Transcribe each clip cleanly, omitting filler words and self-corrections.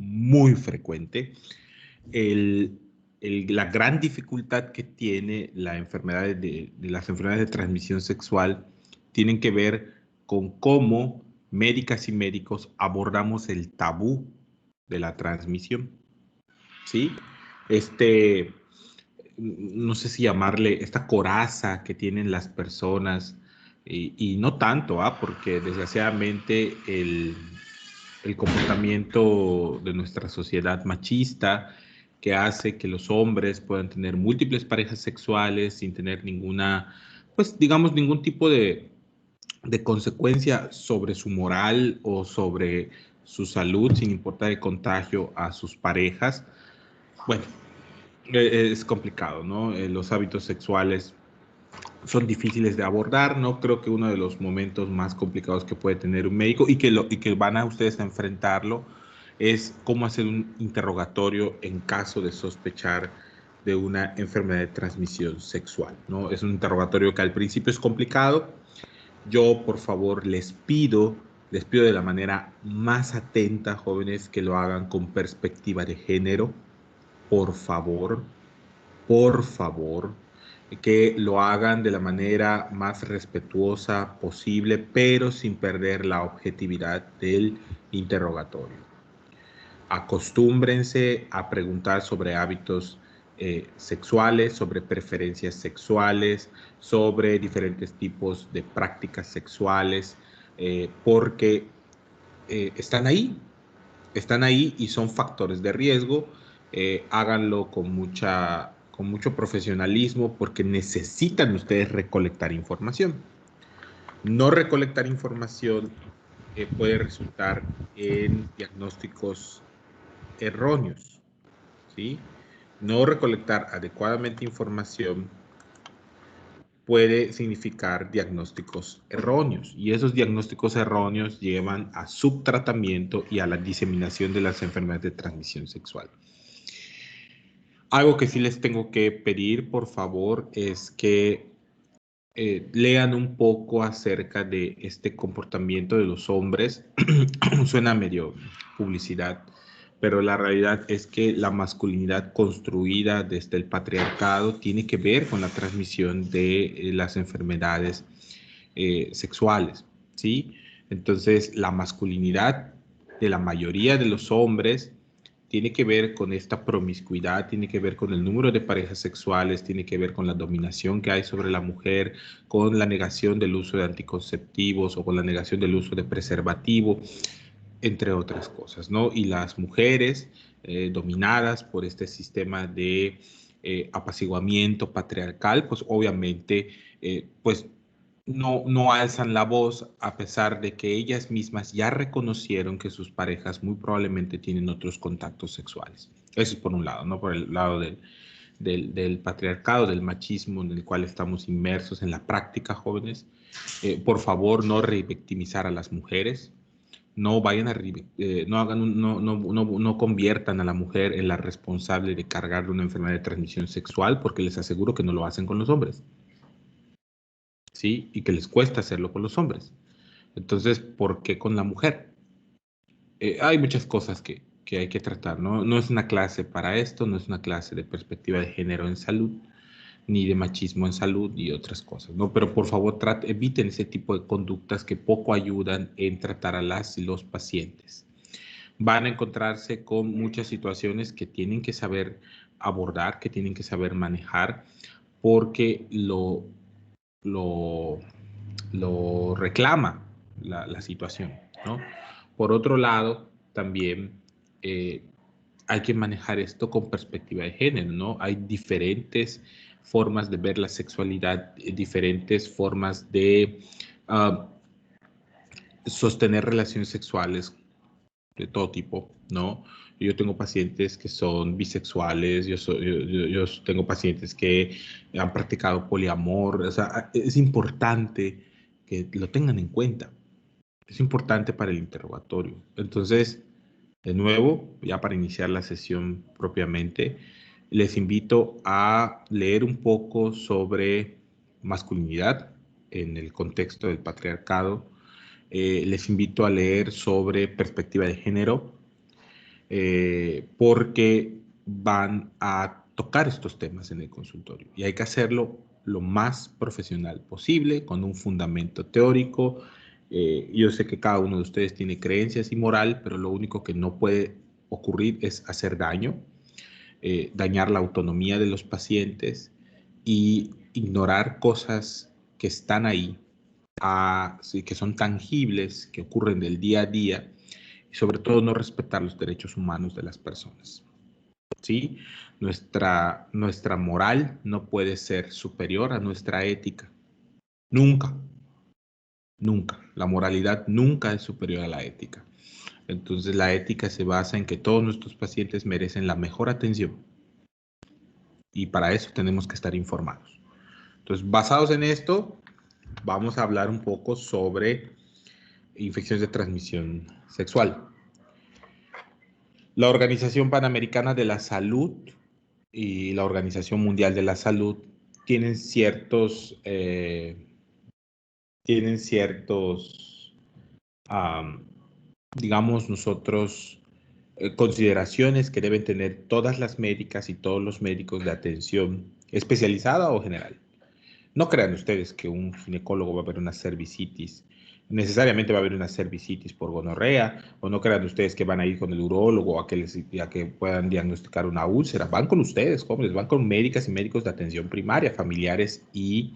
muy frecuente. La gran dificultad que tiene las enfermedades de transmisión sexual tienen que ver con cómo médicas y médicos abordamos el tabú de la transmisión, ¿sí? No sé si llamarle esta coraza que tienen las personas, y no tanto, porque desgraciadamente el comportamiento de nuestra sociedad machista que hace que los hombres puedan tener múltiples parejas sexuales sin tener ninguna, pues digamos, ningún tipo de consecuencia sobre su moral o sobre su salud, sin importar el contagio a sus parejas. Bueno, es complicado, ¿no? Los hábitos sexuales son difíciles de abordar, ¿no? Creo que uno de los momentos más complicados que puede tener un médico y que van a ustedes a enfrentarlo es cómo hacer un interrogatorio en caso de sospechar de una enfermedad de transmisión sexual, ¿no? Es un interrogatorio que al principio es complicado. Yo, por favor, les pido de la manera más atenta, jóvenes, que lo hagan con perspectiva de género. Por favor, que lo hagan de la manera más respetuosa posible, pero sin perder la objetividad del interrogatorio. Acostúmbrense a preguntar sobre hábitos sexuales, sobre preferencias sexuales, sobre diferentes tipos de prácticas sexuales, porque están ahí y son factores de riesgo. Háganlo con mucho profesionalismo porque necesitan ustedes recolectar información. No recolectar información puede resultar en diagnósticos erróneos, ¿sí? No recolectar adecuadamente información puede significar diagnósticos erróneos, y esos diagnósticos erróneos llevan a subtratamiento y a la diseminación de las enfermedades de transmisión sexual. Algo que sí les tengo que pedir, por favor, es que lean un poco acerca de este comportamiento de los hombres. Suena medio publicidad, pero la realidad es que la masculinidad construida desde el patriarcado tiene que ver con la transmisión de las enfermedades sexuales, ¿sí? Entonces, la masculinidad de la mayoría de los hombres tiene que ver con esta promiscuidad, tiene que ver con el número de parejas sexuales, tiene que ver con la dominación que hay sobre la mujer, con la negación del uso de anticonceptivos o con la negación del uso de preservativo, entre otras cosas, ¿no? Y las mujeres dominadas por este sistema de apaciguamiento patriarcal, pues obviamente, pues no alzan la voz a pesar de que ellas mismas ya reconocieron que sus parejas muy probablemente tienen otros contactos sexuales. Eso es por un lado, ¿no? Por el lado del patriarcado, del machismo en el cual estamos inmersos en la práctica, jóvenes. Por favor, no revictimizar a las mujeres. No vayan a, no hagan, no conviertan a la mujer en la responsable de cargar de una enfermedad de transmisión sexual, porque les aseguro que no lo hacen con los hombres, ¿sí? Y que les cuesta hacerlo con los hombres. Entonces, ¿por qué con la mujer? Hay muchas cosas que hay que tratar, ¿no? No es una clase para esto, no es una clase de perspectiva de género en salud, ni de machismo en salud y otras cosas, ¿no? Pero por favor, eviten ese tipo de conductas que poco ayudan en tratar a las y los pacientes. Van a encontrarse con muchas situaciones que tienen que saber abordar, que tienen que saber manejar, porque lo, lo reclama la situación, ¿no? Por otro lado, también hay que manejar esto con perspectiva de género, ¿no? Hay diferentes formas de ver la sexualidad, diferentes formas de sostener relaciones sexuales de todo tipo, ¿no? Yo tengo pacientes que son bisexuales, yo tengo pacientes que han practicado poliamor, o sea, es importante que lo tengan en cuenta, es importante para el interrogatorio. Entonces, de nuevo, ya para iniciar la sesión propiamente, les invito a leer un poco sobre masculinidad en el contexto del patriarcado. Les invito a leer sobre perspectiva de género. porque van a tocar estos temas en el consultorio y hay que hacerlo lo más profesional posible, con un fundamento teórico. Yo sé que cada uno de ustedes tiene creencias y moral, pero lo único que no puede ocurrir es hacer daño, dañar la autonomía de los pacientes y ignorar cosas que están ahí, sí, que son tangibles, que ocurren del día a día, y sobre todo no respetar los derechos humanos de las personas. ¿Sí? Nuestra moral no puede ser superior a nuestra ética. Nunca, nunca. La moralidad nunca es superior a la ética. Entonces la ética se basa en que todos nuestros pacientes merecen la mejor atención y para eso tenemos que estar informados. Entonces, basados en esto, vamos a hablar un poco sobre infecciones de transmisión sexual. La Organización Panamericana de la Salud y la Organización Mundial de la Salud tienen ciertos, digamos nosotros, consideraciones que deben tener todas las médicas y todos los médicos de atención especializada o general. No crean ustedes que un ginecólogo va a ver una cervicitis, necesariamente va a haber una cervicitis por gonorrea, o no crean ustedes que van a ir con el urólogo a que puedan diagnosticar una úlcera. Van con ustedes, jóvenes, van con médicas y médicos de atención primaria, familiares y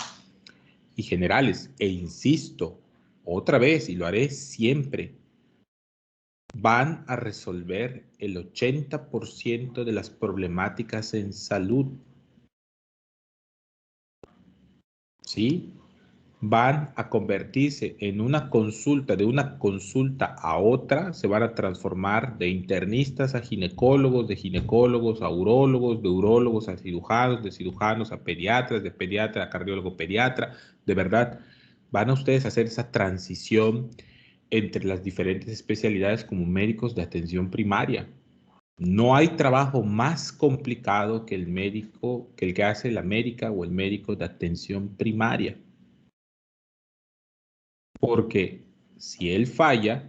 generales. E insisto, otra vez, y lo haré siempre, van a resolver el 80% de las problemáticas en salud. ¿Sí? Van a convertirse en una consulta, de una consulta a otra, se van a transformar de internistas a ginecólogos, de ginecólogos a urólogos, de urólogos a cirujanos, de cirujanos a pediatras, de pediatra a cardiólogo pediatra. De verdad, van a ustedes a hacer esa transición entre las diferentes especialidades como médicos de atención primaria. No hay trabajo más complicado que el médico, que el que hace la médica o el médico de atención primaria. Porque si él falla,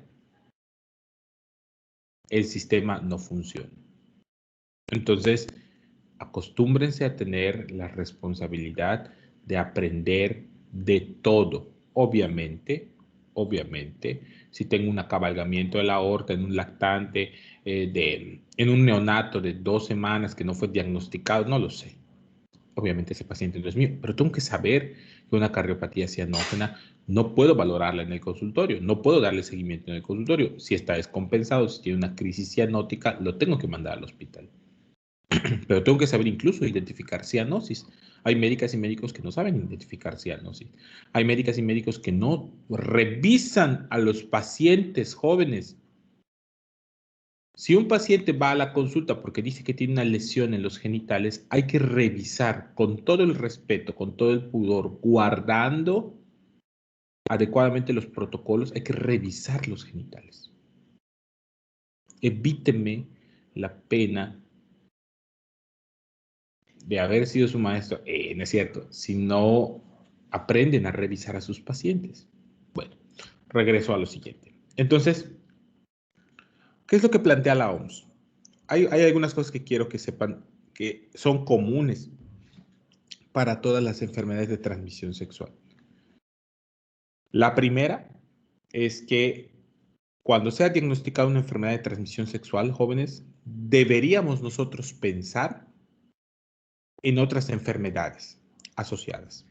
el sistema no funciona. Entonces, acostúmbrense a tener la responsabilidad de aprender de todo. Obviamente, si tengo un acabalgamiento de la aorta en un lactante, en un neonato de 2 semanas que no fue diagnosticado, no lo sé. Obviamente ese paciente no es mío, pero tengo que saber que una cardiopatía cianógena no puedo valorarla en el consultorio, no puedo darle seguimiento en el consultorio. Si está descompensado, si tiene una crisis cianótica, lo tengo que mandar al hospital. Pero tengo que saber incluso identificar cianosis. Hay médicas y médicos que no saben identificar cianosis. Hay médicas y médicos que no revisan a los pacientes jóvenes. Si un paciente va a la consulta porque dice que tiene una lesión en los genitales, hay que revisar con todo el respeto, con todo el pudor, guardando adecuadamente los protocolos, hay que revisar los genitales. Evíteme la pena de haber sido su maestro, no es cierto, si no aprenden a revisar a sus pacientes. Bueno, regreso a lo siguiente. Entonces, ¿qué es lo que plantea la OMS? Hay algunas cosas que quiero que sepan que son comunes para todas las enfermedades de transmisión sexual. La primera es que cuando sea diagnosticada una enfermedad de transmisión sexual, jóvenes, deberíamos nosotros pensar en otras enfermedades asociadas.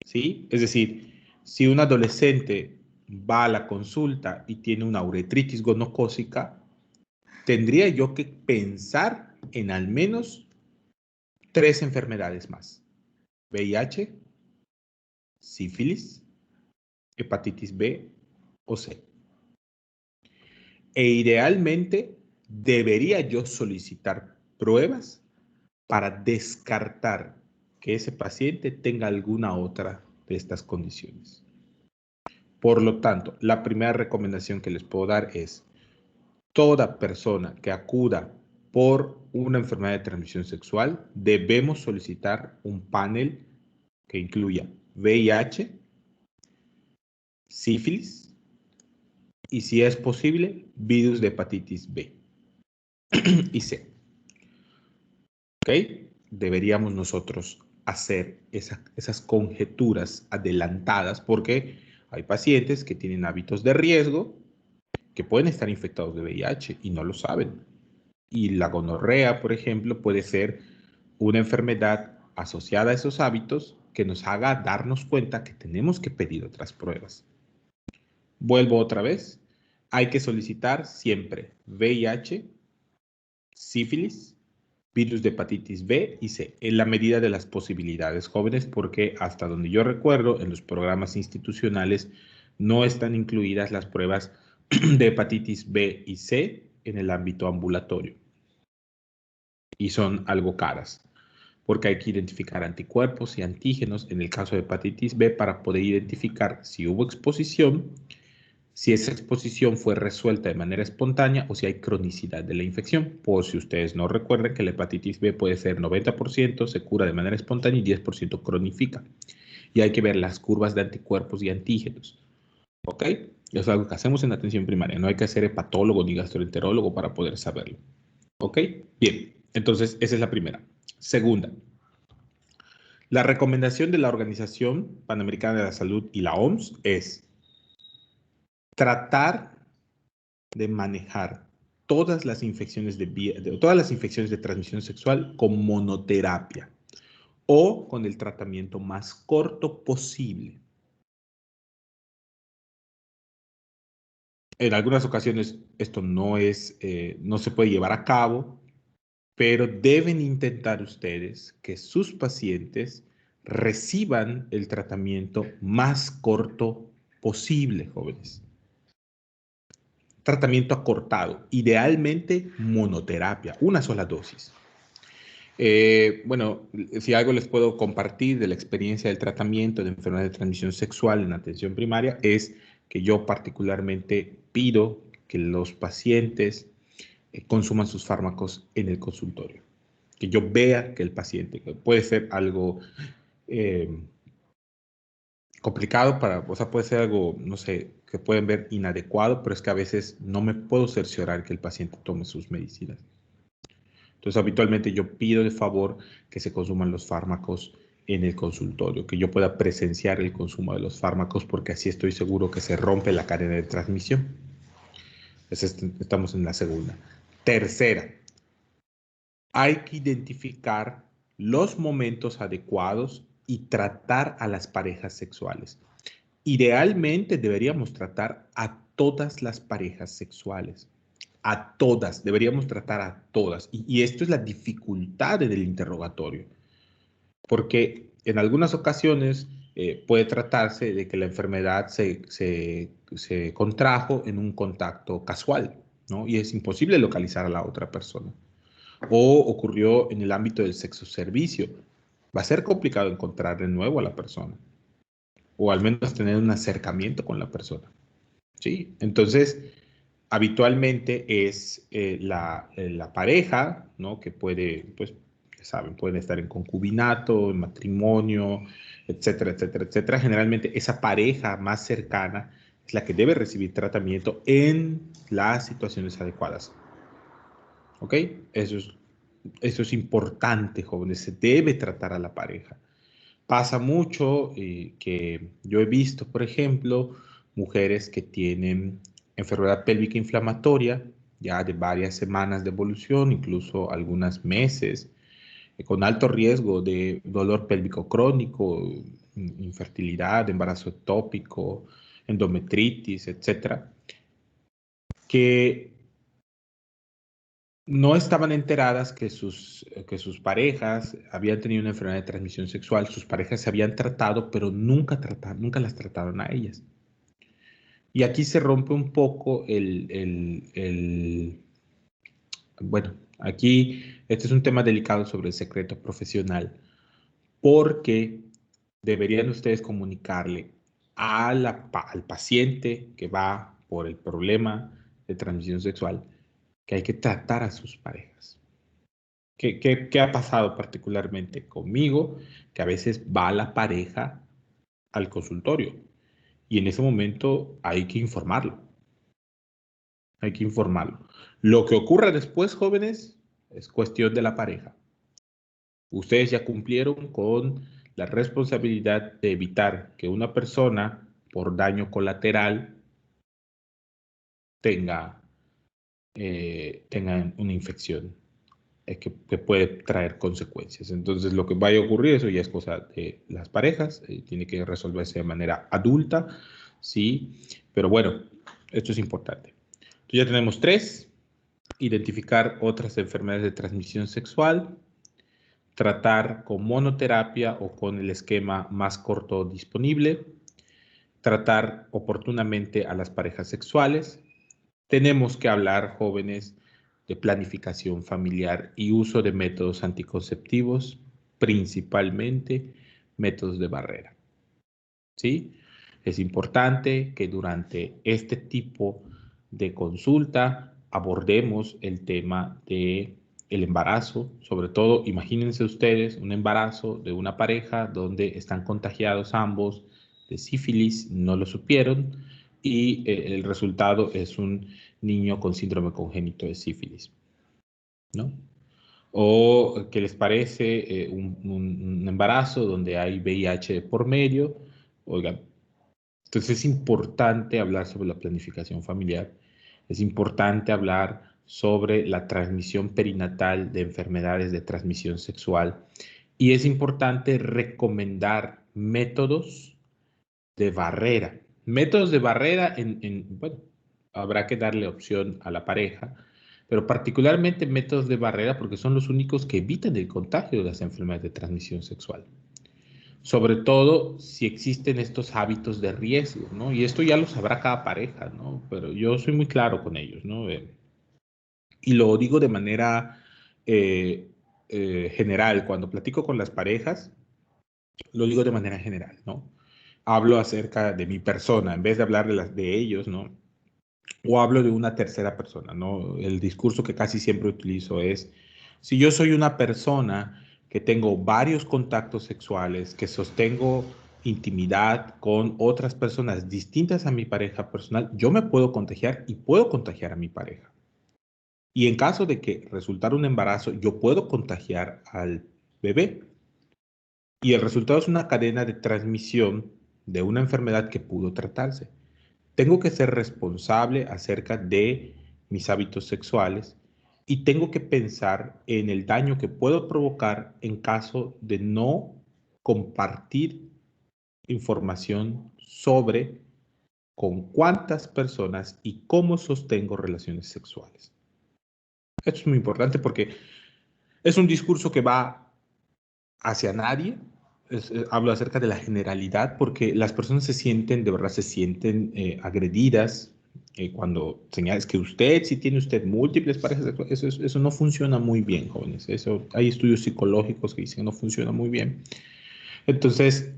¿Sí? Es decir, si un adolescente va a la consulta y tiene una uretritis gonocócica, tendría yo que pensar en al menos 3 enfermedades más: VIH, sífilis, hepatitis B o C. E idealmente debería yo solicitar pruebas para descartar que ese paciente tenga alguna otra de estas condiciones. Por lo tanto, la primera recomendación que les puedo dar es: toda persona que acuda por una enfermedad de transmisión sexual, debemos solicitar un panel que incluya VIH, sífilis y, si es posible, virus de hepatitis B. y C. ¿Ok? Deberíamos nosotros hacer esas conjeturas adelantadas porque hay pacientes que tienen hábitos de riesgo que pueden estar infectados de VIH y no lo saben. Y la gonorrea, por ejemplo, puede ser una enfermedad asociada a esos hábitos que nos haga darnos cuenta que tenemos que pedir otras pruebas. Vuelvo otra vez. Hay que solicitar siempre VIH, sífilis, virus de hepatitis B y C, en la medida de las posibilidades, jóvenes, porque hasta donde yo recuerdo, en los programas institucionales no están incluidas las pruebas de hepatitis B y C en el ámbito ambulatorio. Y son algo caras, porque hay que identificar anticuerpos y antígenos en el caso de hepatitis B para poder identificar si hubo exposición, si esa exposición fue resuelta de manera espontánea o si hay cronicidad de la infección. Por si ustedes no recuerdan que la hepatitis B puede ser 90% se cura de manera espontánea y 10% cronifica. Y hay que ver las curvas de anticuerpos y antígenos. ¿Ok? Eso es algo que hacemos en atención primaria. No hay que ser hepatólogo ni gastroenterólogo para poder saberlo. ¿Ok? Bien, entonces esa es la primera. Segunda, la recomendación de la Organización Panamericana de la Salud y la OMS es tratar de manejar todas las infecciones todas las infecciones de transmisión sexual con monoterapia o con el tratamiento más corto posible. En algunas ocasiones esto no se puede llevar a cabo, pero deben intentar ustedes que sus pacientes reciban el tratamiento más corto posible, jóvenes. Tratamiento acortado, idealmente monoterapia, una sola dosis. Bueno, si algo les puedo compartir de la experiencia del tratamiento de enfermedad de transmisión sexual en atención primaria es que yo particularmente pido que los pacientes consuman sus fármacos en el consultorio. Que yo vea que el paciente, que puede ser algo eh, complicado o sea, puede ser algo, no sé, que pueden ver inadecuado, pero es que a veces no me puedo cerciorar que el paciente tome sus medicinas. Entonces, habitualmente yo pido de favor que se consuman los fármacos en el consultorio, que yo pueda presenciar el consumo de los fármacos, porque así estoy seguro que se rompe la cadena de transmisión. Estamos en la segunda. Tercera, hay que identificar los momentos adecuados y tratar a las parejas sexuales. Idealmente deberíamos tratar a todas las parejas sexuales. A todas, deberíamos tratar a todas. Y esto es la dificultad del interrogatorio, porque en algunas ocasiones puede tratarse de que la enfermedad se contrajo en un contacto casual, ¿no? Y es imposible localizar a la otra persona. O ocurrió en el ámbito del sexo servicio. Va a ser complicado encontrar de nuevo a la persona, o al menos tener un acercamiento con la persona. ¿Sí? Entonces, habitualmente es la pareja, ¿no? Que puede, pues, saben, pueden estar en concubinato, en matrimonio, etcétera, etcétera, etcétera. Generalmente esa pareja más cercana es la que debe recibir tratamiento en las situaciones adecuadas. ¿Ok? Eso es importante, jóvenes. Se debe tratar a la pareja. Pasa mucho que yo he visto, por ejemplo, mujeres que tienen enfermedad pélvica inflamatoria, ya de varias semanas de evolución, incluso algunos meses, con alto riesgo de dolor pélvico crónico, infertilidad, embarazo ectópico, endometritis, etcétera, que no estaban enteradas que sus parejas habían tenido una enfermedad de transmisión sexual, sus parejas se habían tratado, pero nunca las trataron a ellas. Y aquí se rompe un poco bueno, aquí este es un tema delicado sobre el secreto profesional, porque deberían ustedes comunicarle al paciente que va por el problema de transmisión sexual que hay que tratar a sus parejas. ¿Qué ha pasado particularmente conmigo? Que a veces va la pareja al consultorio y en ese momento hay que informarlo. Hay que informarlo. Lo que ocurra después, jóvenes, es cuestión de la pareja. Ustedes ya cumplieron con la responsabilidad de evitar que una persona, por daño colateral, tenga una infección que puede traer consecuencias. Entonces, lo que vaya a ocurrir, eso ya es cosa de las parejas, tiene que resolverse de manera adulta, ¿sí? Pero bueno, esto es importante. Entonces, ya tenemos 3: identificar otras enfermedades de transmisión sexual, tratar con monoterapia o con el esquema más corto disponible, tratar oportunamente a las parejas sexuales. Tenemos que hablar, jóvenes, de planificación familiar y uso de métodos anticonceptivos, principalmente métodos de barrera. ¿Sí? Es importante que durante este tipo de consulta abordemos el tema de el embarazo, sobre todo, imagínense ustedes un embarazo de una pareja donde están contagiados ambos de sífilis, no lo supieron, y el resultado es un niño con síndrome congénito de sífilis, ¿no? O qué les parece un embarazo donde hay VIH de por medio. Oigan, entonces es importante hablar sobre la planificación familiar, es importante hablar sobre la transmisión perinatal de enfermedades de transmisión sexual y es importante recomendar métodos de barrera. Métodos de barrera, bueno, habrá que darle opción a la pareja, pero particularmente métodos de barrera porque son los únicos que evitan el contagio de las enfermedades de transmisión sexual. Sobre todo si existen estos hábitos de riesgo, ¿no? Y esto ya lo sabrá cada pareja, ¿no? Pero yo soy muy claro con ellos, ¿no? Y lo digo de manera general. Cuando platico con las parejas, lo digo de manera general, ¿no? Hablo acerca de mi persona, en vez de hablar de ellos, ¿no? O hablo de una tercera persona, ¿no? El discurso que casi siempre utilizo es, si yo soy una persona que tengo varios contactos sexuales, que sostengo intimidad con otras personas distintas a mi pareja personal, yo me puedo contagiar y puedo contagiar a mi pareja. Y en caso de que resultara un embarazo, yo puedo contagiar al bebé. Y el resultado es una cadena de transmisión de una enfermedad que pudo tratarse. Tengo que ser responsable acerca de mis hábitos sexuales y tengo que pensar en el daño que puedo provocar en caso de no compartir información sobre con cuántas personas y cómo sostengo relaciones sexuales. Esto es muy importante porque es un discurso que va hacia nadie. Hablo acerca de la generalidad porque las personas se sienten, de verdad se sienten agredidas cuando señales que usted, si tiene usted múltiples parejas, eso no funciona muy bien, jóvenes. Eso, hay estudios psicológicos que dicen que no funciona muy bien. Entonces,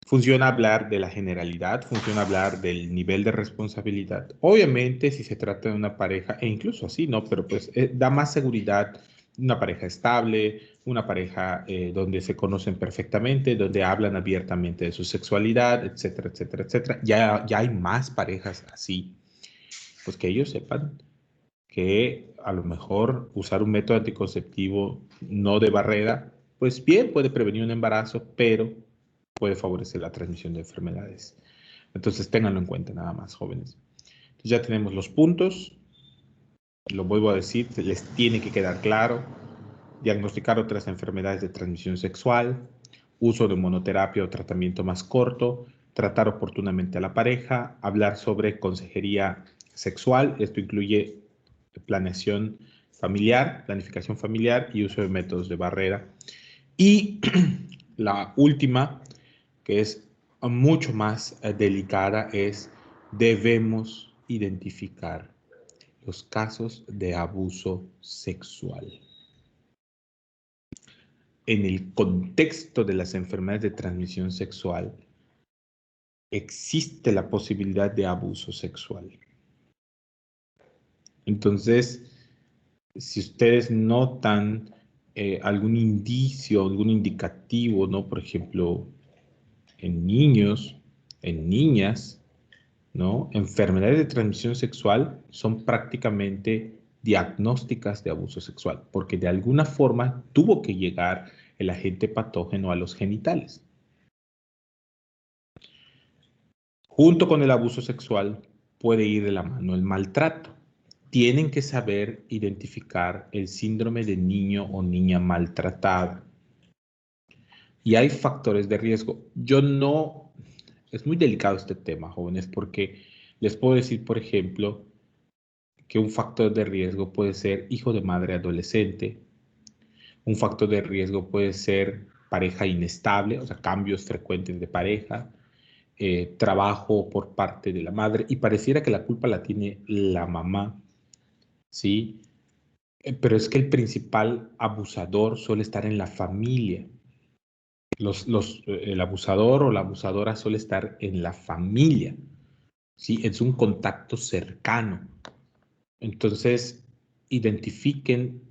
funciona hablar de la generalidad, funciona hablar del nivel de responsabilidad. Obviamente, si se trata de una pareja, e incluso así, ¿no? Pero pues da más seguridad una pareja estable, una pareja donde se conocen perfectamente, donde hablan abiertamente de su sexualidad, etcétera, etcétera, etcétera. Ya hay más parejas así, pues que ellos sepan que a lo mejor usar un método anticonceptivo no de barrera, pues bien puede prevenir un embarazo, pero puede favorecer la transmisión de enfermedades. Entonces, ténganlo en cuenta nada más, jóvenes. Entonces, ya tenemos los puntos. Lo vuelvo a decir, les tiene que quedar claro. Diagnosticar otras enfermedades de transmisión sexual, uso de monoterapia o tratamiento más corto, tratar oportunamente a la pareja, hablar sobre consejería sexual. Esto incluye planeación familiar, planificación familiar y uso de métodos de barrera. Y la última, que es mucho más delicada, es debemos identificar los casos de abuso sexual. En el contexto de las enfermedades de transmisión sexual, existe la posibilidad de abuso sexual. Entonces, si ustedes notan algún indicio, algún indicativo, ¿no? Por ejemplo, en niños, en niñas, ¿no? Enfermedades de transmisión sexual son prácticamente diagnósticas de abuso sexual, porque de alguna forma tuvo que llegar el agente patógeno a los genitales. Junto con el abuso sexual puede ir de la mano el maltrato. Tienen que saber identificar el síndrome de niño o niña maltratada. Y hay factores de riesgo. Es muy delicado este tema, jóvenes, porque les puedo decir, por ejemplo, que un factor de riesgo puede ser hijo de madre adolescente, un factor de riesgo puede ser pareja inestable, o sea, cambios frecuentes de pareja, trabajo por parte de la madre, y pareciera que la culpa la tiene la mamá, ¿sí? Pero es que el principal abusador suele estar en la familia. El abusador o la abusadora suele estar en la familia, ¿sí? Es un contacto cercano. Entonces, identifiquen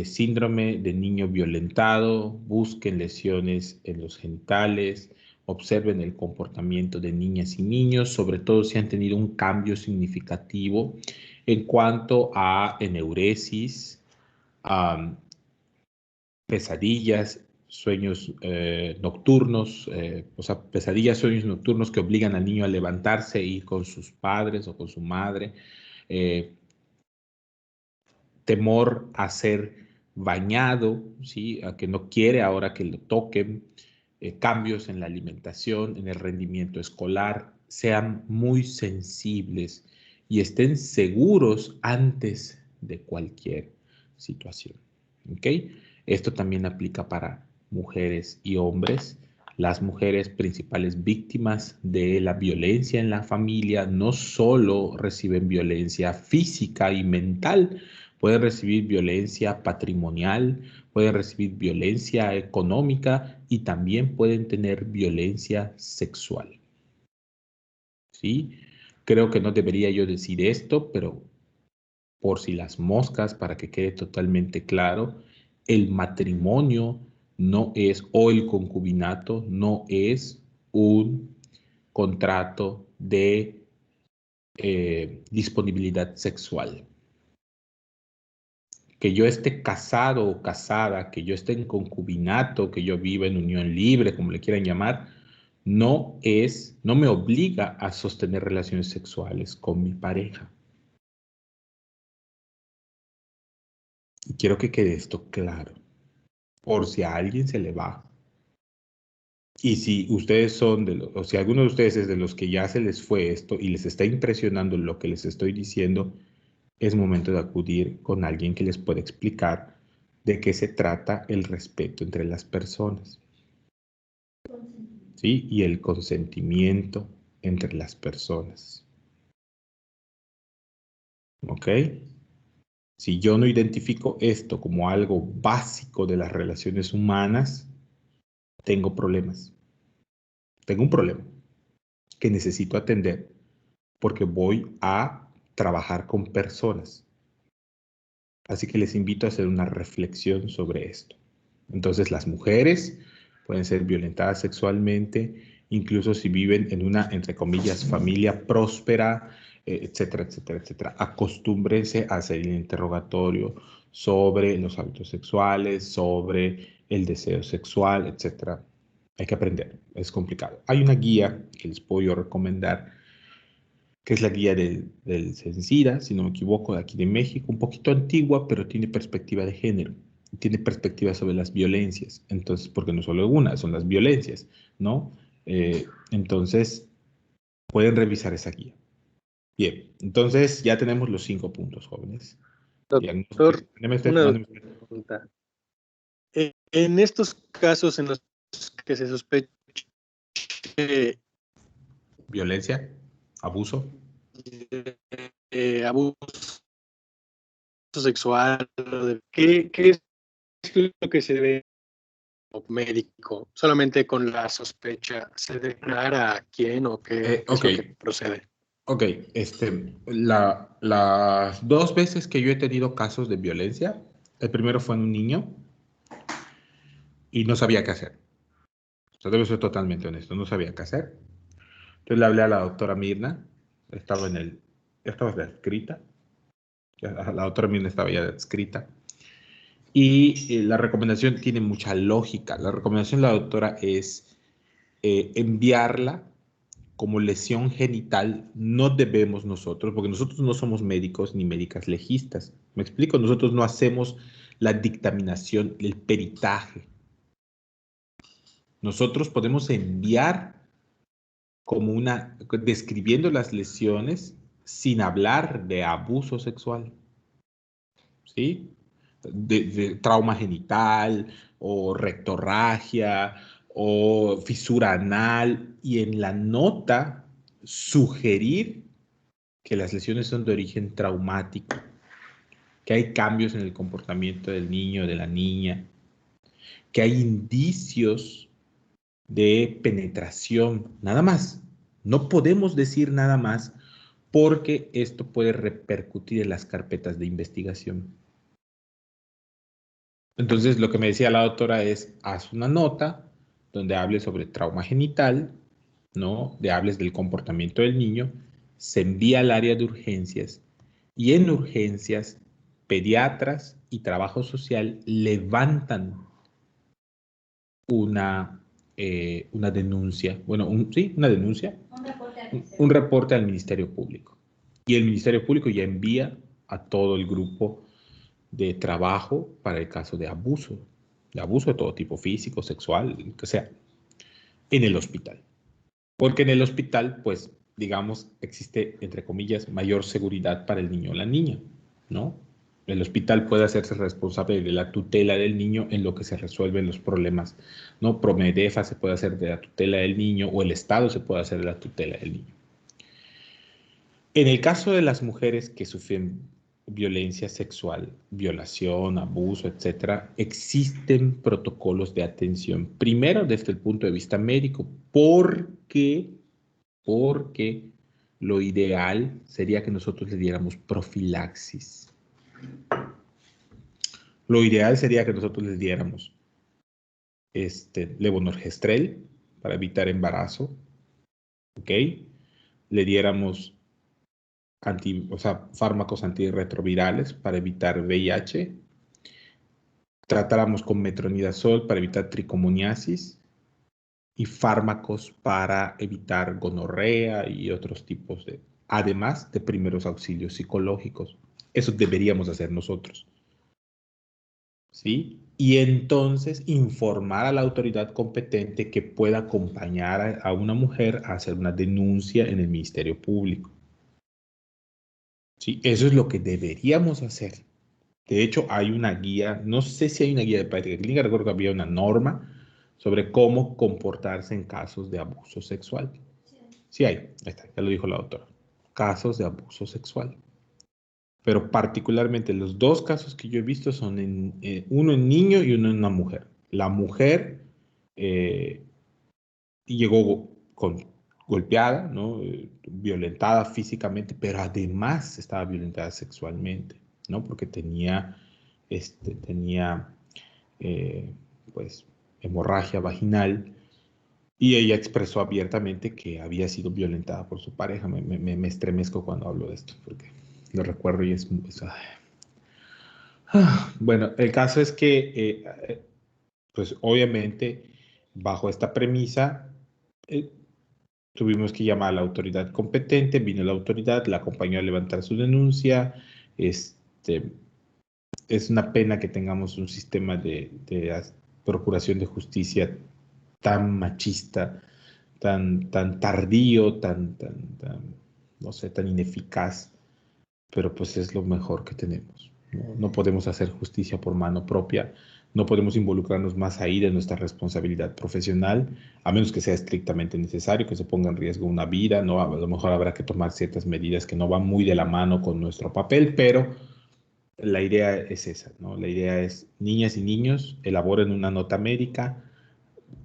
síndrome de niño violentado, busquen lesiones en los genitales, observen el comportamiento de niñas y niños, sobre todo si han tenido un cambio significativo en cuanto a enuresis, a pesadillas, sueños nocturnos, o sea, pesadillas, sueños nocturnos que obligan al niño a levantarse e ir con sus padres o con su madre, eh, temor a ser bañado, ¿sí? A que no quiere ahora que lo toquen, cambios en la alimentación, en el rendimiento escolar, sean muy sensibles y estén seguros antes de cualquier situación. ¿Ok? Esto también aplica para mujeres y hombres. Las mujeres principales víctimas de la violencia en la familia no solo reciben violencia física y mental, pueden recibir violencia patrimonial, pueden recibir violencia económica y también pueden tener violencia sexual. ¿Sí? Creo que no debería yo decir esto, pero por si las moscas, para que quede totalmente claro, el matrimonio no es, o el concubinato no es un contrato de disponibilidad sexual. Que yo esté casado o casada, que yo esté en concubinato, que yo viva en unión libre, como le quieran llamar, no me obliga a sostener relaciones sexuales con mi pareja. Y quiero que quede esto claro, por si a alguien se le va. Y si ustedes son o si alguno de ustedes es de los que ya se les fue esto y les está impresionando lo que les estoy diciendo, es momento de acudir con alguien que les pueda explicar de qué se trata el respeto entre las personas, ¿sí? Y el consentimiento entre las personas, ¿ok? Si yo no identifico esto como algo básico de las relaciones humanas, tengo problemas. Tengo un problema que necesito atender porque voy a trabajar con personas. Así que les invito a hacer una reflexión sobre esto. Entonces, las mujeres pueden ser violentadas sexualmente, incluso si viven en una, entre comillas, familia próspera, etcétera, etcétera, etcétera. Acostúmbrense a hacer el interrogatorio sobre los hábitos sexuales, sobre el deseo sexual, etcétera. Hay que aprender, es complicado. Hay una guía que les puedo yo recomendar, que es la guía del CENSIDA, si no me equivoco, de aquí de México, un poquito antigua, pero tiene perspectiva de género, tiene perspectiva sobre las violencias. Entonces, porque no solo una, son las violencias, ¿no? Entonces, pueden revisar esa guía. Bien, entonces ya tenemos los 5 puntos, jóvenes. Doctor, una pregunta. En estos casos en los que se sospecha violencia, abuso, abuso sexual, ¿qué es lo que se debe como médico? Solamente con la sospecha se declara a quién o qué es ok, lo que procede. ok, las 2 veces que yo he tenido casos de violencia, el primero fue en un niño y no sabía qué hacer. O sea, debo ser totalmente honesto, no sabía qué hacer. Entonces le hablé a la doctora Mirna estaba estaba escrita, la otra misma estaba ya escrita. Y la recomendación tiene mucha lógica. La recomendación de la doctora es enviarla como lesión genital. No debemos nosotros, porque nosotros no somos médicos ni médicas legistas. ¿Me explico? Nosotros no hacemos la dictaminación, el peritaje. Nosotros podemos enviar como describiendo las lesiones sin hablar de abuso sexual, ¿sí? De trauma genital o rectorragia o fisura anal, y en la nota sugerir que las lesiones son de origen traumático, que hay cambios en el comportamiento del niño o de la niña, que hay indicios de penetración, nada más. No podemos decir nada más porque esto puede repercutir en las carpetas de investigación. Entonces, lo que me decía la doctora es, haz una nota donde hables sobre trauma genital, ¿no? De hables del comportamiento del niño, se envía al área de urgencias y en urgencias, pediatras y trabajo social levantan una denuncia, bueno, sí, una denuncia, un reporte al Ministerio Público. Y el Ministerio Público ya envía a todo el grupo de trabajo para el caso de abuso de todo tipo, físico, sexual, que sea, en el hospital. Porque en el hospital, pues, digamos, existe, entre comillas, mayor seguridad para el niño o la niña, ¿no? El hospital puede hacerse responsable de la tutela del niño en lo que se resuelven los problemas, ¿no? Promedefa se puede hacer de la tutela del niño o el Estado se puede hacer de la tutela del niño. En el caso de las mujeres que sufren violencia sexual, violación, abuso, etcétera, existen protocolos de atención. Primero, desde el punto de vista médico, porque lo ideal sería que nosotros le diéramos profilaxis. Lo ideal sería que nosotros les diéramos levonorgestrel para evitar embarazo, ¿ok? Le diéramos fármacos antirretrovirales para evitar VIH. Tratáramos con metronidazol para evitar tricomoniasis y fármacos para evitar gonorrea y otros tipos además de primeros auxilios psicológicos. Eso deberíamos hacer nosotros, ¿sí? Y entonces informar a la autoridad competente que pueda acompañar a una mujer a hacer una denuncia en el Ministerio Público. ¿Sí? Eso es lo que deberíamos hacer. De hecho, hay una guía, no sé si hay una guía de práctica clínica, recuerdo que había una norma sobre cómo comportarse en casos de abuso sexual. Sí hay, ahí está, ya lo dijo la doctora. Casos de abuso sexual. Pero particularmente los dos casos que yo he visto son uno en niño y uno en una mujer. La mujer llegó golpeada, ¿no? Violentada físicamente, pero además estaba violentada sexualmente, ¿no? Porque tenía pues, hemorragia vaginal y ella expresó abiertamente que había sido violentada por su pareja. Me estremezco cuando hablo de esto, porque lo recuerdo y es bueno, el caso es que, pues obviamente, bajo esta premisa, tuvimos que llamar a la autoridad competente, vino la autoridad, la acompañó a levantar su denuncia. Es una pena que tengamos un sistema de procuración de justicia tan machista, tan tardío, no sé, tan ineficaz, pero pues es lo mejor que tenemos. No podemos hacer justicia por mano propia, no podemos involucrarnos más ahí de nuestra responsabilidad profesional, a menos que sea estrictamente necesario, que se ponga en riesgo una vida, ¿no? A lo mejor habrá que tomar ciertas medidas que no van muy de la mano con nuestro papel, pero la idea es esa, ¿no? La idea es, niñas y niños, elaboren una nota médica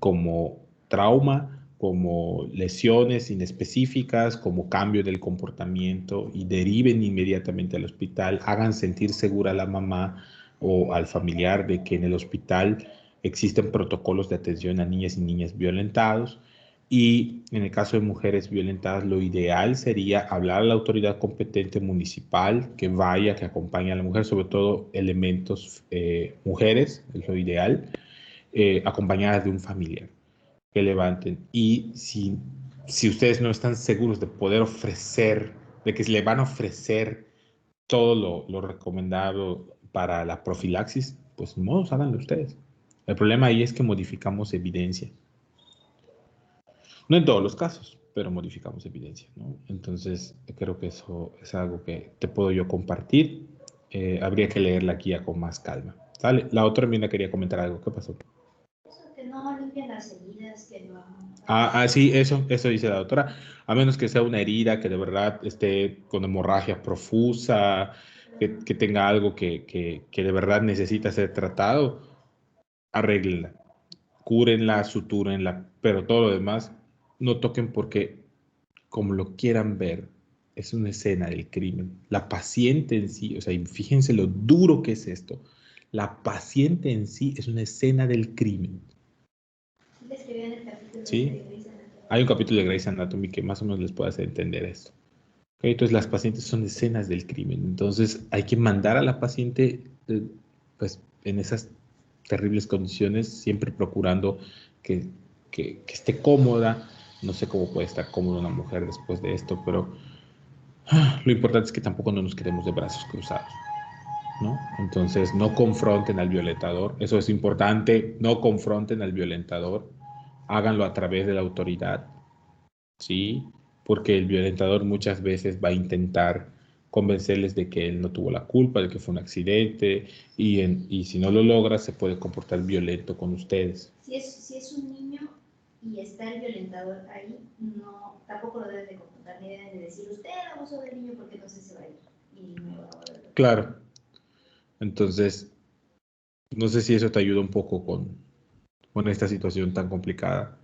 como trauma, como lesiones inespecíficas, como cambio del comportamiento y deriven inmediatamente al hospital, hagan sentir segura a la mamá o al familiar de que en el hospital existen protocolos de atención a niñas y niños violentados, Y en el caso de mujeres violentadas, lo ideal sería hablar a la autoridad competente municipal que vaya, que acompañe a la mujer, sobre todo elementos mujeres, es lo ideal, acompañadas de un familiar que levanten. Y si ustedes no están seguros de poder ofrecer, de que le van a ofrecer todo lo recomendado para la profilaxis, pues no, háganlo ustedes. El problema ahí es que modificamos evidencia. No en todos los casos, pero modificamos evidencia, ¿no? Entonces, creo que eso es algo que te puedo yo compartir. Habría que leer la guía con más calma. ¿Sale? La otra enmienda quería comentar algo. ¿Qué pasó? Eso, que no limpian las heridas, que no... Sí, eso dice la doctora. A menos que sea una herida que de verdad esté con hemorragia profusa, que tenga algo que de verdad necesita ser tratado, arréglenla, cúrenla, sutúrenla, pero todo lo demás no toquen porque, como lo quieran ver, es una escena del crimen. La paciente en sí, o sea, y fíjense lo duro que es esto. La paciente en sí es una escena del crimen. Le escribí en el capítulo ¿Sí? de Grey's Anatomy. Hay un capítulo de Grey's Anatomy que más o menos les puede hacer entender esto. ¿Ok? Entonces, las pacientes son escenas del crimen. Entonces, hay que mandar a la paciente, pues, en esas terribles condiciones, siempre procurando que, que esté cómoda. No sé cómo puede estar cómoda una mujer después de esto, pero lo importante es que tampoco no nos quedemos de brazos cruzados, ¿no? Entonces, no confronten al violentador. Eso es importante. No confronten al violentador. Háganlo a través de la autoridad, ¿sí? Porque el violentador muchas veces va a intentar convencerles de que él no tuvo la culpa, de que fue un accidente, y si no lo logra, se puede comportar violento con ustedes. Si es un niño y está el violentador ahí, no, tampoco lo deben de confrontar, ni deben de decir, usted abusó del niño porque entonces se va a ir y me va a volver. Claro. Entonces, no sé si eso te ayuda un poco con esta situación tan complicada.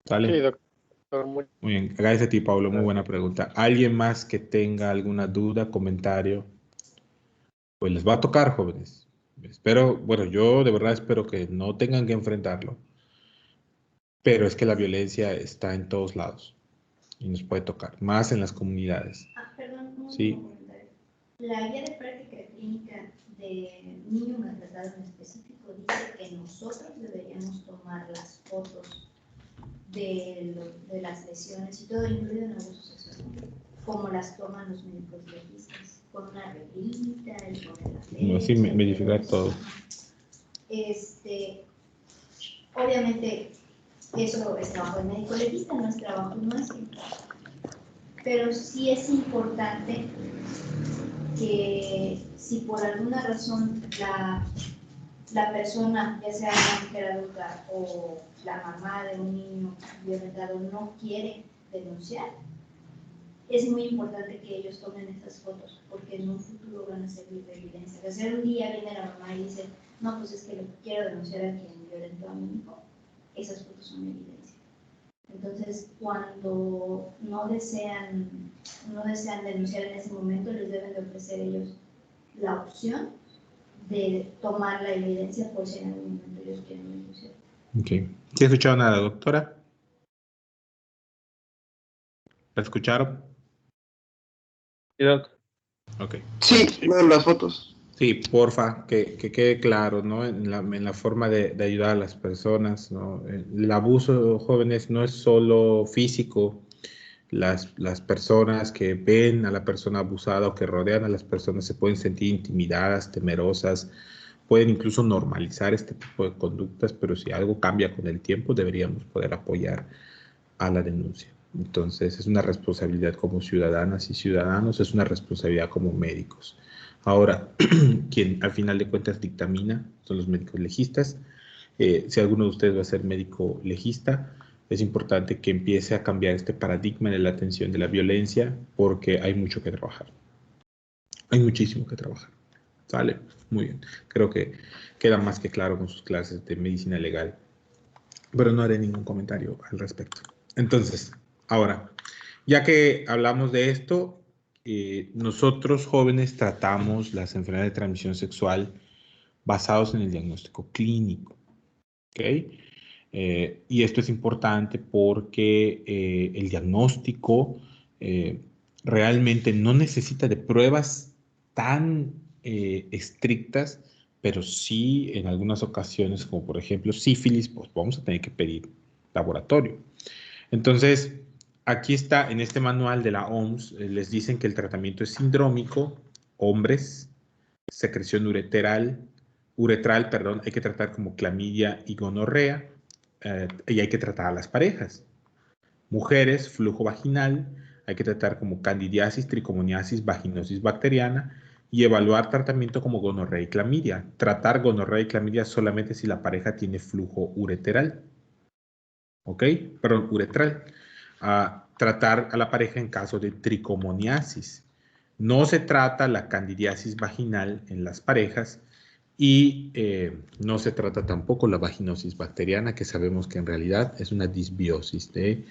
Sí, ¿Sale? doctor, muy Muy bien. Gracias a ti, Pablo. Muy buena gracias. pregunta. ¿Alguien más que tenga alguna duda, comentario? Pues les va a tocar, jóvenes. Espero, bueno, yo de verdad espero que no tengan que enfrentarlo, pero es que la violencia está en todos lados y nos puede tocar, más en las comunidades. Perdón, un Sí, último comentario. La guía de práctica clínica de niño maltratado en específico dice que nosotros deberíamos tomar las fotos de las lesiones y todo, incluido en abuso sexual, como las toman los médicos legistas, con una reglita y con la no, sí, fecha y verificar todo. Obviamente, eso es trabajo del médico legista, no es trabajo nuestro, pero sí es importante que si por alguna razón la persona, ya sea una mujer adulta o la mamá de un niño violentado, no quiere denunciar, es muy importante que ellos tomen estas fotos, porque en un futuro van a servir de evidencia. O sea, un día viene la mamá y dice, no, pues es que lo quiero denunciar a quien violentó a mi hijo, esas fotos son evidencia. Entonces, cuando no desean denunciar en ese momento, les deben de ofrecer ellos la opción de tomar la evidencia por si en algún momento ellos quieren denunciar. Ok. ¿Sí escucharon a la doctora? ¿La escucharon? Sí, doc. Ok, Sí, bueno. veo las fotos. Sí, porfa, que quede claro, ¿no? En la forma de ayudar a las personas, ¿no? El abuso, jóvenes, no es solo físico. Las personas que ven a la persona abusada o que rodean a las personas se pueden sentir intimidadas, temerosas, pueden incluso normalizar este tipo de conductas, pero si algo cambia con el tiempo, deberíamos poder apoyar a la denuncia. Entonces, es una responsabilidad como ciudadanas y ciudadanos, es una responsabilidad como médicos. Ahora, quien al final de cuentas dictamina son los médicos legistas. Si alguno de ustedes va a ser médico legista, es importante que empiece a cambiar este paradigma de la atención de la violencia porque hay mucho que trabajar. Hay muchísimo que trabajar. ¿Sale? Muy bien. Creo que queda más que claro con sus clases de medicina legal, pero no haré ningún comentario al respecto. Entonces, ahora, ya que hablamos de esto, nosotros jóvenes tratamos las enfermedades de transmisión sexual basados en el diagnóstico clínico. ¿Ok? Y esto es importante porque el diagnóstico realmente no necesita de pruebas tan estrictas, pero sí en algunas ocasiones, como por ejemplo sífilis, pues vamos a tener que pedir laboratorio. Entonces, aquí está en este manual de la OMS, les dicen que el tratamiento es sindrómico, hombres, secreción uretral, hay que tratar como clamidia y gonorrea, y hay que tratar a las parejas. Mujeres, flujo vaginal, hay que tratar como candidiasis, tricomoniasis, vaginosis bacteriana y evaluar tratamiento como gonorrea y clamidia. Tratar gonorrea y clamidia solamente si la pareja tiene flujo uretral. ¿Ok? Perdón, uretral. Tratar a la pareja en caso de tricomoniasis. No se trata la candidiasis vaginal en las parejas y no se trata tampoco la vaginosis bacteriana, que sabemos que en realidad es una disbiosis de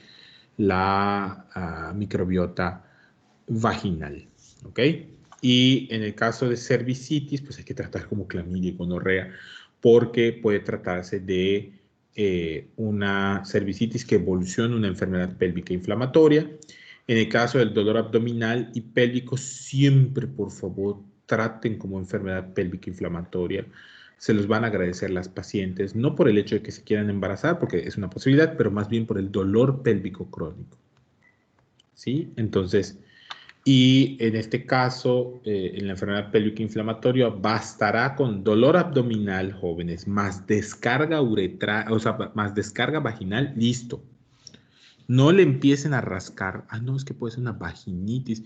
la microbiota vaginal. ¿Ok? Y en el caso de cervicitis, pues hay que tratar como clamidia y gonorrea, porque puede tratarse de una cervicitis que evoluciona una enfermedad pélvica inflamatoria. En el caso del dolor abdominal y pélvico, siempre, por favor, traten como enfermedad pélvica inflamatoria. Se los van a agradecer las pacientes, no por el hecho de que se quieran embarazar, porque es una posibilidad, pero más bien por el dolor pélvico crónico. ¿Sí? Entonces, y en este caso, en la enfermedad pélvica inflamatoria, bastará con dolor abdominal, jóvenes, más descarga uretral, o sea, más descarga vaginal, listo. No le empiecen a rascar. Ah, no, es que puede ser una vaginitis.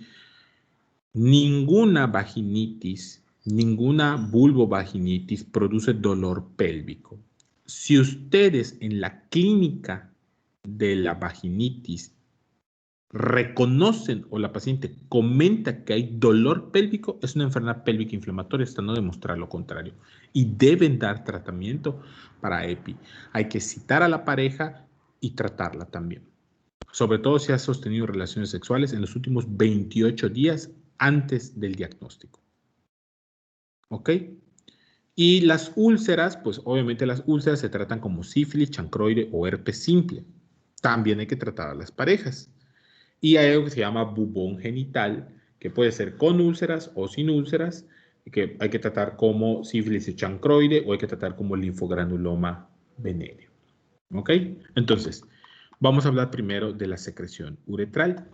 Ninguna vaginitis, ninguna vulvovaginitis produce dolor pélvico. Si ustedes en la clínica de la vaginitis reconocen o la paciente comenta que hay dolor pélvico, es una enfermedad pélvica inflamatoria, hasta no demostrar lo contrario. Y deben dar tratamiento para EPI. Hay que citar a la pareja y tratarla también. Sobre todo si ha sostenido relaciones sexuales en los últimos 28 días antes del diagnóstico. ¿Ok? Y las úlceras, pues obviamente las úlceras se tratan como sífilis, chancroide o herpes simple. También hay que tratar a las parejas. Y hay algo que se llama bubón genital, que puede ser con úlceras o sin úlceras, que hay que tratar como sífilis y chancroide o hay que tratar como linfogranuloma venéreo. ¿Ok? Entonces, vamos a hablar primero de la secreción uretral.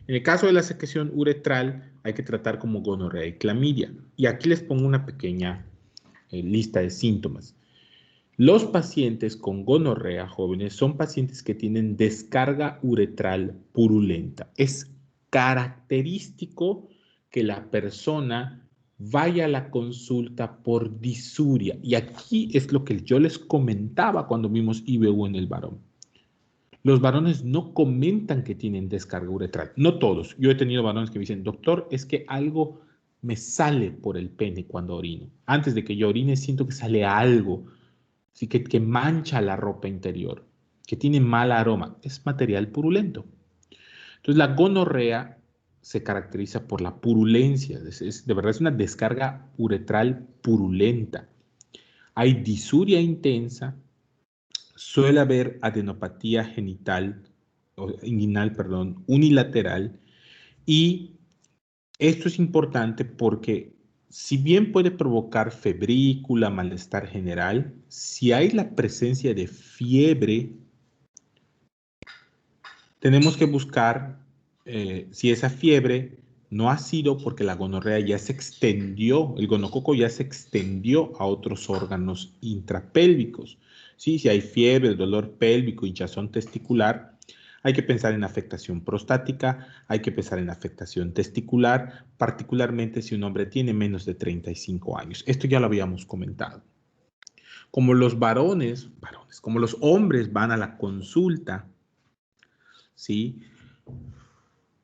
En el caso de la secreción uretral, hay que tratar como gonorrea y clamidia. Y aquí les pongo una pequeña lista de síntomas. Los pacientes con gonorrea, jóvenes, son pacientes que tienen descarga uretral purulenta. Es característico que la persona vaya a la consulta por disuria. Y aquí es lo que yo les comentaba cuando vimos IBU en el varón. Los varones no comentan que tienen descarga uretral. No todos. Yo he tenido varones que me dicen, doctor, es que algo me sale por el pene cuando orino. Antes de que yo orine siento que sale algo. Así que mancha la ropa interior, que tiene mal aroma, es material purulento. Entonces la gonorrea se caracteriza por la purulencia, de verdad es una descarga uretral purulenta. Hay disuria intensa, suele haber adenopatía genital, inguinal, perdón, unilateral, y esto es importante porque si bien puede provocar febrícula, malestar general, si hay la presencia de fiebre, tenemos que buscar si esa fiebre no ha sido porque la gonorrea ya se extendió, el gonococo ya se extendió a otros órganos intrapélvicos. ¿Sí? Si hay fiebre, dolor pélvico, hinchazón testicular, hay que pensar en afectación prostática, hay que pensar en afectación testicular, particularmente si un hombre tiene menos de 35 años. Esto ya lo habíamos comentado. Como los varones, como los hombres van a la consulta, ¿sí?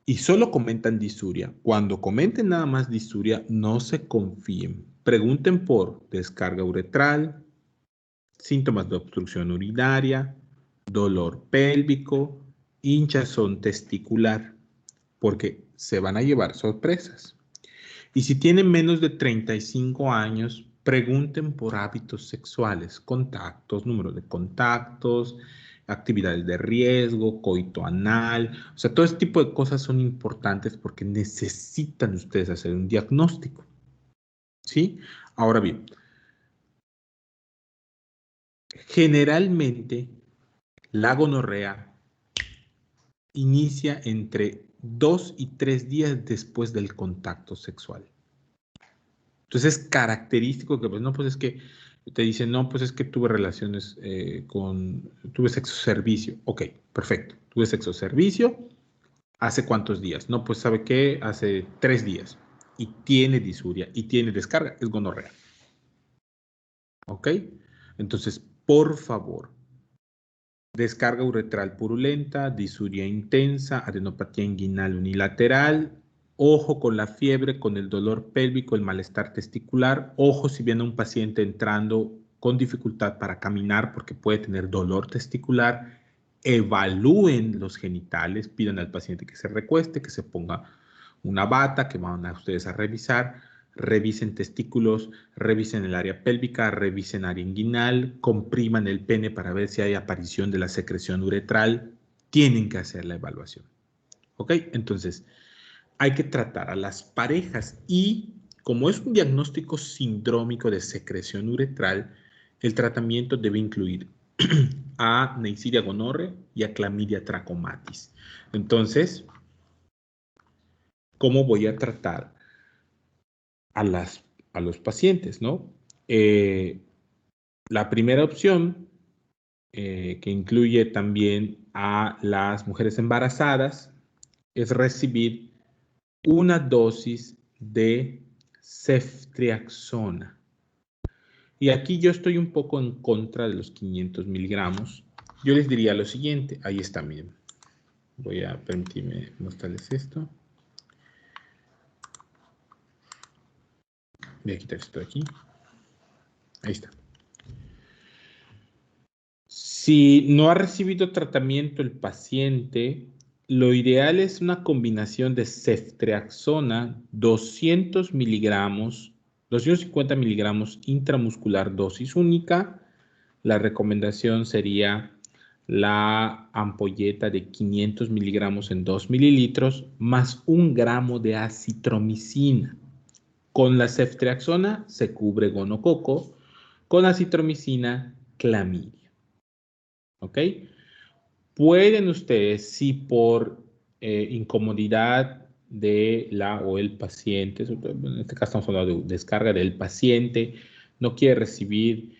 Y solo comentan disuria. Cuando comenten nada más disuria, no se confíen. Pregunten por descarga uretral, síntomas de obstrucción urinaria, dolor pélvico, hinchazón testicular, porque se van a llevar sorpresas. Y si tienen menos de 35 años, pregunten por hábitos sexuales, contactos, número de contactos, actividades de riesgo, coito anal. O sea, todo este tipo de cosas son importantes porque necesitan ustedes hacer un diagnóstico. ¿Sí? Ahora bien, generalmente la gonorrea inicia entre 2 y 3 días después del contacto sexual. Entonces es característico que, pues no, pues es que te dicen, no, pues es que tuve relaciones tuve sexo servicio. Ok, perfecto. Tuve sexo servicio. ¿Hace cuántos días? No, pues ¿sabe qué? Hace 3 días. Y tiene disuria y tiene descarga. Es gonorrea. ¿Ok? Entonces, por favor, descarga uretral purulenta, disuria intensa, adenopatía inguinal unilateral, ojo con la fiebre, con el dolor pélvico, el malestar testicular, ojo si viene un paciente entrando con dificultad para caminar porque puede tener dolor testicular, evalúen los genitales, pidan al paciente que se recueste, que se ponga una bata que van a ustedes a revisar, revisen testículos, revisen el área pélvica, revisen área inguinal, compriman el pene para ver si hay aparición de la secreción uretral. Tienen que hacer la evaluación. ¿Ok? Entonces, hay que tratar a las parejas y como es un diagnóstico sindrómico de secreción uretral, el tratamiento debe incluir a Neisseria gonorrhoeae y a Chlamydia trachomatis. Entonces, ¿cómo voy a tratar a los pacientes, ¿no? La primera opción, que incluye también a las mujeres embarazadas, es recibir una dosis de ceftriaxona. Y aquí yo estoy un poco en contra de los 500 miligramos. Yo les diría lo siguiente, ahí está, miren. Voy a permitirme mostrarles esto. Voy a quitar esto de aquí. Ahí está. Si no ha recibido tratamiento el paciente, lo ideal es una combinación de ceftriaxona 200 miligramos, 250 miligramos intramuscular dosis única. La recomendación sería la ampolleta de 500 miligramos en 2 mililitros más 1 gramo de acitromicina. Con la ceftriaxona se cubre gonococo, con acitromicina clamidia. ¿Ok? Pueden ustedes, si por incomodidad de la o el paciente, en este caso estamos hablando de descarga del paciente, no quiere recibir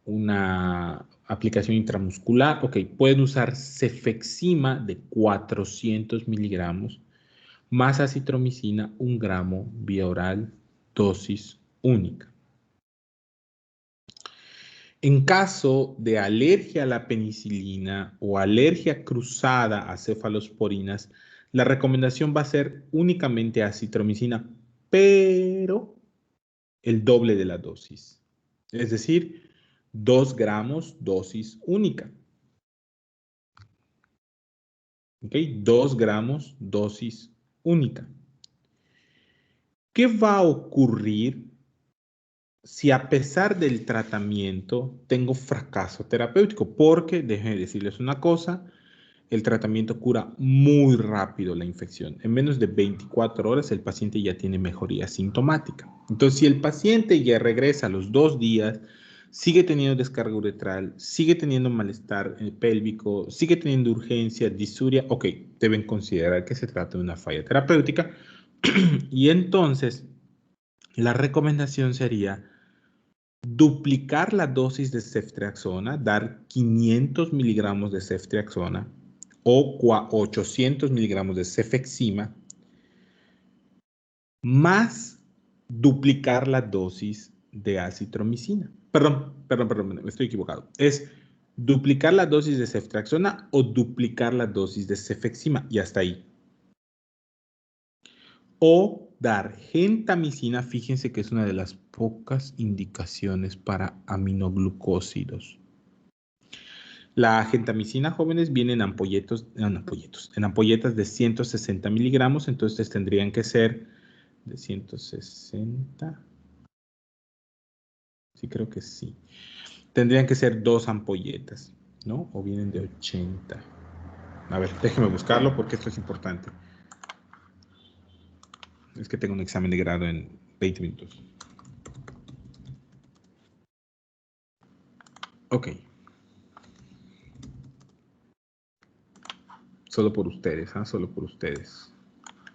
una aplicación intramuscular, ok, pueden usar cefexima de 400 miligramos más acitromicina 1 gramo vía oral, dosis única. En caso de alergia a la penicilina o alergia cruzada a cefalosporinas, la recomendación va a ser únicamente acitromicina, pero el doble de la dosis. Es decir, 2 gramos dosis única. ¿Ok? 2 gramos dosis única. ¿Qué va a ocurrir si a pesar del tratamiento tengo fracaso terapéutico? Porque, déjenme decirles una cosa, el tratamiento cura muy rápido la infección. En menos de 24 horas el paciente ya tiene mejoría sintomática. Entonces, si el paciente ya regresa a los 2 días, sigue teniendo descarga uretral, sigue teniendo malestar pélvico, sigue teniendo urgencia, disuria, ok, deben considerar que se trata de una falla terapéutica. Y entonces, la recomendación sería duplicar la dosis de ceftriaxona, dar 500 miligramos de ceftriaxona o 800 miligramos de cefexima, más duplicar la dosis de acitromicina. Perdón, me estoy equivocado. Es duplicar la dosis de ceftriaxona o duplicar la dosis de cefexima y hasta ahí. O dar gentamicina, fíjense que es una de las pocas indicaciones para aminoglucósidos. La gentamicina, jóvenes, viene en ampolletas de 160 miligramos, entonces tendrían que ser de 160 Sí, creo que sí. Tendrían que ser 2 ampolletas, ¿no? O vienen de 80. A ver, déjeme buscarlo porque esto es importante. Es que tengo un examen de grado en 20 minutos. Ok. Solo por ustedes, ¿ah? Solo por ustedes.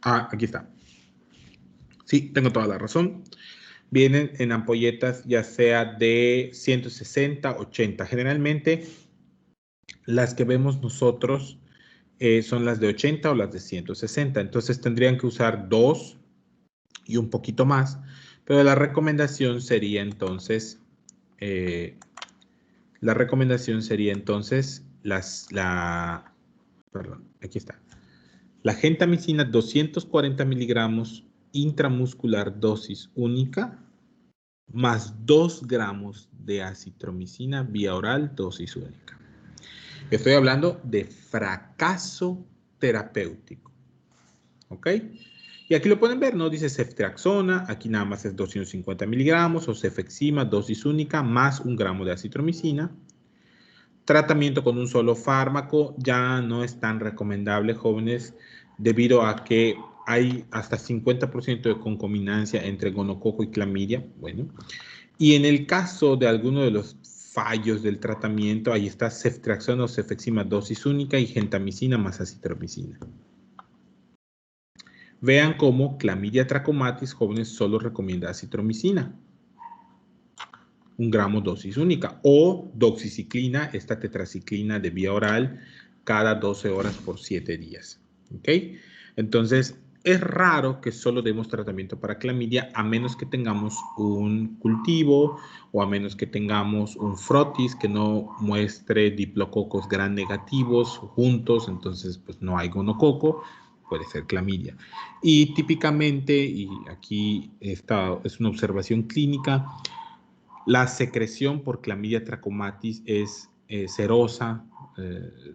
Ah, aquí está. Sí, tengo toda la razón. Vienen en ampolletas ya sea de 160, 80. Generalmente las que vemos nosotros son las de 80 o las de 160. Entonces tendrían que usar 2 y un poquito más. Pero la recomendación sería entonces, perdón, aquí está. La gentamicina 240 miligramos intramuscular dosis única más 2 gramos de acitromicina vía oral dosis única. Estoy hablando de fracaso terapéutico. ¿Ok? Y aquí lo pueden ver, ¿no? Dice ceftriaxona, aquí nada más es 250 miligramos, o cefexima, dosis única, más 1 gramo de acitromicina. Tratamiento con un solo fármaco ya no es tan recomendable, jóvenes, debido a que hay hasta 50% de concominancia entre gonococo y clamidia. Bueno, y en el caso de alguno de los fallos del tratamiento, ahí está ceftriaxona o cefexima dosis única y gentamicina más acitromicina. Vean cómo clamidia trachomatis, jóvenes, solo recomienda acitromicina. 1 gramo dosis única. O doxiciclina, esta tetraciclina de vía oral, cada 12 horas por 7 días. ¿Ok? Entonces, es raro que solo demos tratamiento para clamidia a menos que tengamos un cultivo o a menos que tengamos un frotis que no muestre diplococos gram negativos juntos, entonces pues no hay gonococo, puede ser clamidia. Y típicamente, y aquí esta es una observación clínica, la secreción por clamidia trachomatis es serosa,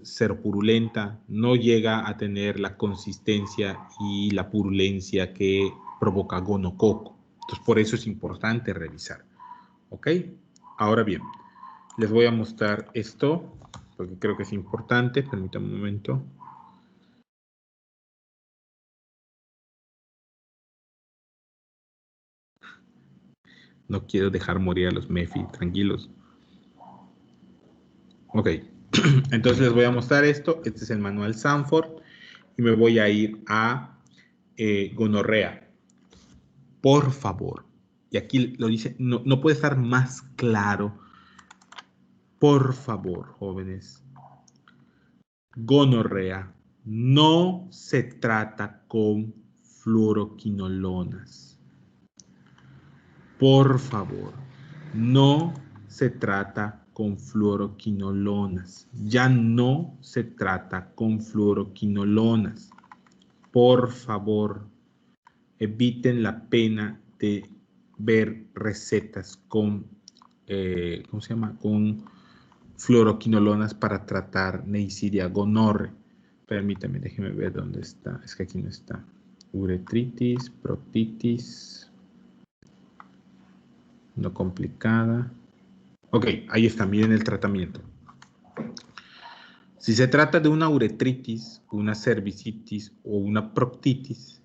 seropurulenta, no llega a tener la consistencia y la purulencia que provoca gonococo. Entonces, por eso es importante revisar. ¿Ok? Ahora bien, les voy a mostrar esto, porque creo que es importante. Permítanme un momento. No quiero dejar morir a los MEFI, tranquilos. Ok, entonces les voy a mostrar esto. Este es el manual Sanford y me voy a ir a gonorrea. Por favor, y aquí lo dice, no puede estar más claro. Por favor, jóvenes, gonorrea no se trata con fluoroquinolonas. Por favor, no se trata con fluoroquinolonas. Ya no se trata con fluoroquinolonas. Por favor, eviten la pena de ver recetas con, ¿cómo se llama? Con fluoroquinolonas para tratar Neisseria gonorre. Permítame, déjeme ver dónde está. Es que aquí no está. Uretritis, proctitis. No complicada. Ok, ahí está, miren el tratamiento. Si se trata de una uretritis, una cervicitis o una proctitis,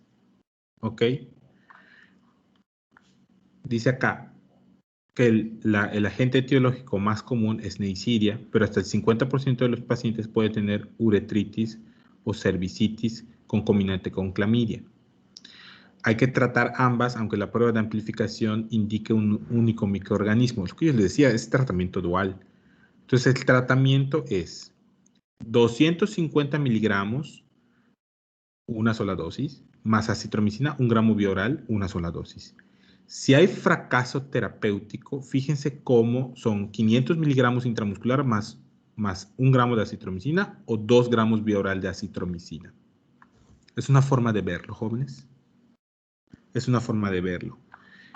ok, dice acá que el agente etiológico más común es Neisseria, pero hasta el 50% de los pacientes puede tener uretritis o cervicitis concomitante con clamidia. Hay que tratar ambas, aunque la prueba de amplificación indique un único microorganismo. Lo que yo les decía es tratamiento dual. Entonces, el tratamiento es 250 miligramos, una sola dosis, más acitromicina, 1 gramo vía oral, una sola dosis. Si hay fracaso terapéutico, fíjense cómo son 500 miligramos intramuscular más 1 gramo de acitromicina o 2 gramos vía oral de acitromicina. Es una forma de verlo, jóvenes. Es una forma de verlo.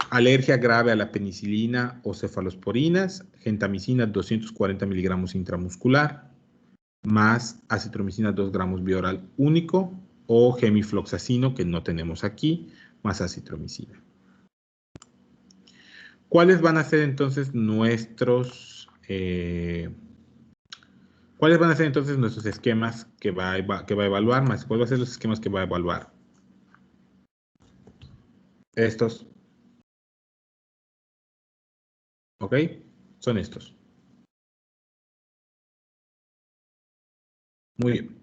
Alergia grave a la penicilina o cefalosporinas, gentamicina 240 miligramos intramuscular, más acitromicina 2 gramos vía oral único, o gemifloxacino, que no tenemos aquí, más acitromicina. ¿Cuáles van a ser entonces nuestros esquemas que va a evaluar? Más, ¿cuáles van a ser los esquemas que va a evaluar? Estos. ¿Ok? Son estos. Muy bien.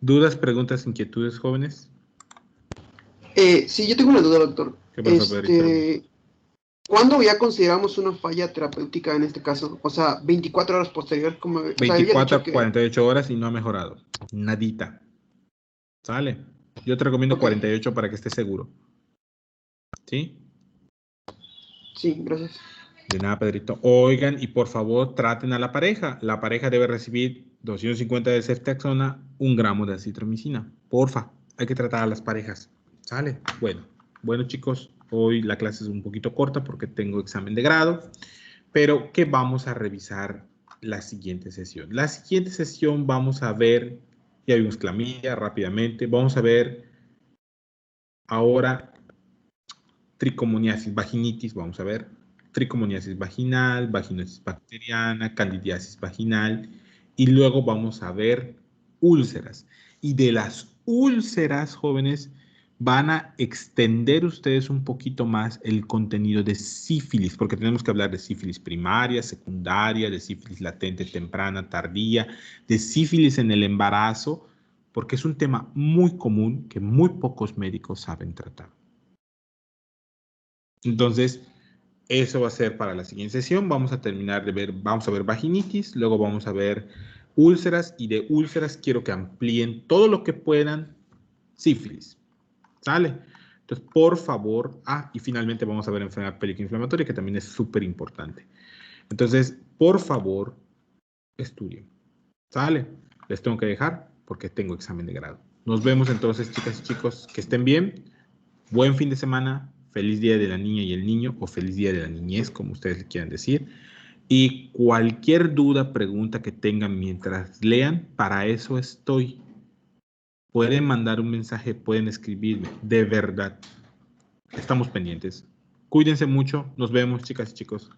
¿Dudas, preguntas, inquietudes, jóvenes? Sí, yo tengo una duda, doctor. ¿Qué pasó, Pedrito? ¿Cuándo ya consideramos una falla terapéutica en este caso? O sea, 24 horas posterior, como... O sea, había 24 dicho a que... 48 horas y no ha mejorado. Nadita. ¿Sale? Yo te recomiendo Ok. 48 para que estés seguro. ¿Sí? Sí, gracias. De nada, Pedrito. Oigan, y por favor, traten a la pareja. La pareja debe recibir 250 de ceftriaxona, 1 gramo de acitromicina. Porfa, hay que tratar a las parejas. ¿Sale? Bueno, chicos, hoy la clase es un poquito corta porque tengo examen de grado, pero ¿qué vamos a revisar la siguiente sesión? La siguiente sesión vamos a ver, ya vimos clamidia rápidamente, vamos a ver ahora tricomoniasis vaginitis, vamos a ver tricomoniasis vaginal, vaginosis bacteriana, candidiasis vaginal, y luego vamos a ver úlceras. Y de las úlceras, jóvenes, van a extender ustedes un poquito más el contenido de sífilis, porque tenemos que hablar de sífilis primaria, secundaria, de sífilis latente, temprana, tardía, de sífilis en el embarazo, porque es un tema muy común que muy pocos médicos saben tratar. Entonces, eso va a ser para la siguiente sesión. Vamos a terminar de ver, vamos a ver vaginitis, luego vamos a ver úlceras, y de úlceras quiero que amplíen todo lo que puedan sífilis. ¿Sale? Entonces, por favor, y finalmente vamos a ver enfermedad pélvico-inflamatoria, que también es súper importante. Entonces, por favor, estudien. ¿Sale? Les tengo que dejar porque tengo examen de grado. Nos vemos entonces, chicas y chicos, que estén bien. Buen fin de semana, feliz día de la niña y el niño, o feliz día de la niñez, como ustedes le quieran decir. Y cualquier duda, pregunta que tengan mientras lean, para eso estoy. Pueden mandar un mensaje, pueden escribirme, de verdad. Estamos pendientes. Cuídense mucho, nos vemos, chicas y chicos.